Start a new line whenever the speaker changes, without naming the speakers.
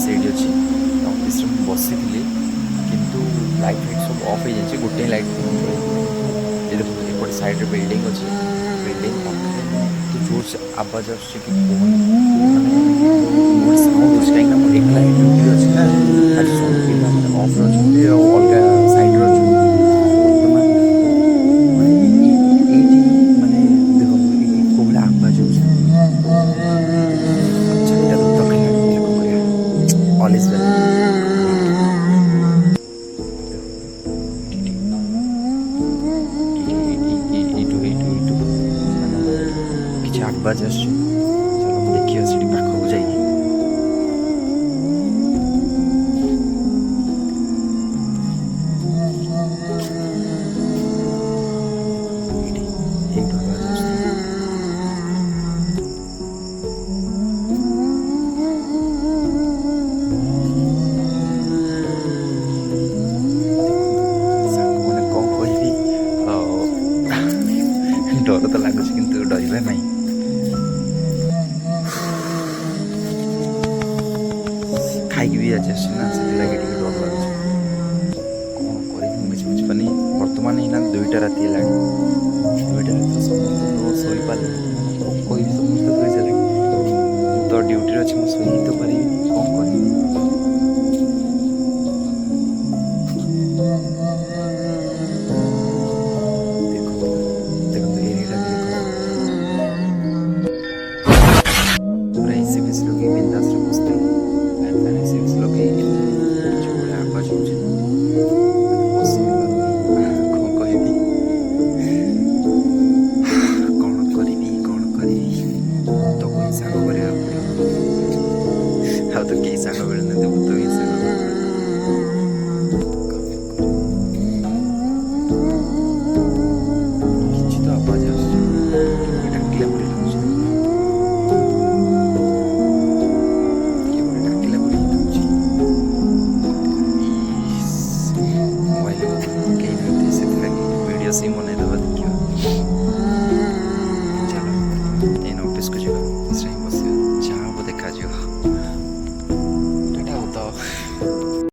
ସେଇଠି ଅଛି। ଅଫିସରେ ମୁଁ ବସିଥିଲି କିନ୍ତୁ ଲାଇଟ୍ ଫାଇଟ୍ ସବୁ ଅଫ୍ ହେଇଯାଇଛି, ଗୋଟେ ଲାଇଟ୍ ଏ ଦେଖନ୍ତୁ ଏପଟେ ସାଇଡ଼୍ରେ ବିଲ୍ଡିଂ ଅଛି, ବିଲ୍ଡିଂ ପାଖରେ ଏତେ ଜୋରସେ ଆବାଜ ଆସୁଛି କି କୁହନି, ମାନେ ଗୋଟେ ସାଉଣ୍ଡ ହେଉଛି କାହିଁକିନା ମୁଁ ଏକଲା ହିଁ ଡ୍ୟୁଟିରେ ଅଛି ନା, ଆଜି ସବୁ ପିଲାମାନେ ଅଫ୍ରେ ଅଛନ୍ତି ଆଉ ଅଲଗା ସାଇଡ଼୍ରେ ଅଛନ୍ତି। ବର୍ତ୍ତମାନ ମାନେ ଏଇଠି ମାନେ ଦେଖନ୍ତୁ ଏଇଠି କେଉଁ ଭଳିଆ ଆବାଜ ହେଉଛି ଚାରିଟା ତ ହେଲାଣି, ହେଲେ କ'ଣ କରିବା, ଅଲ୍ ଇଜ୍ ୱେଲ୍। ଏଇଠୁ ମାନେ କିଛି ଆବାଜ ଆସୁଛି, ଚାଲ ମୁଁ ଦେଖିବା ସେଠି ପାଖକୁ ଯାଇକି। ଏଇଠୁ ଆବାଜ ଆସୁଛି। ସାଙ୍ଗମାନେ କ'ଣ କହିବି, ଡର ତ ଲାଗୁଛି କିନ୍ତୁ ଡରିବା ନାହିଁ। ଖାଇକି ବି ଆଜି ଆସିଛି ନା, ସେଥିଲାଗି ଟିକେ ଡର ଲାଗୁଛି। କ'ଣ କରିବି ମୁଁ କିଛି ବୁଝିପାରୁନି। ବର୍ତ୍ତମାନ ଏଇନା 2ଟା ରାତି ହେଲାଣି, 2ଟା ରାତିରେ ସମସ୍ତେ ତ ଶୋଇପାରିଲେଣି, ମାନେ କ'ଣ କହିବି, ସମସ୍ତେ ଶୋଇସାରିଲେଣି। ମୁଁ ତ ଡ୍ୟୁଟିରେ ଅଛି, ମୁଁ ଶୋଇ ତ ପାରିବିନି, କ'ଣ କରିବି। ଦେଖନ୍ତୁ ଦେଖନ୍ତୁ ଏରିଆଟା ବି ଦେଖନ୍ତୁ, ପୁରା ଏସି ଫେସି ଲଗେଇ ବିନ୍ଦାସରେ ବସିଥିଲେ, ଫ୍ୟାନ୍ ଫ୍ୟାନ୍ ଏସି ଫେସି ଲଗେଇକି ଯେଉଁଭଳିଆ ଆବାଜ ହେଉଛି ବସି ବି ପାରୁନି। କ'ଣ କହିବି, କ'ଣ କରିବି, କ'ଣ କରିବି, ତ କେହି ସାଙ୍ଗ କରିବାକୁ ପଡ଼ିବ, ଆଉ ତ କେହି ସାଙ୍ଗ ମିଳୁନାହାନ୍ତି, ମୁଁ ତ ହିଁ ସାଙ୍ଗ କରିବାକୁ କିଛି ତ ଆବାଜ ଆସୁଛି, ଡାକିଲା ଭଳି ଲାଗୁଛି, କିଏ ଗୋଟେ ଡାକିଲା ଭଳି ଲାଗୁଛି। ମୋବାଇଲରେ କେହି ନାହାନ୍ତି, ସେଥିଲାଗି ଭିଡ଼ିଓ ସିମ୍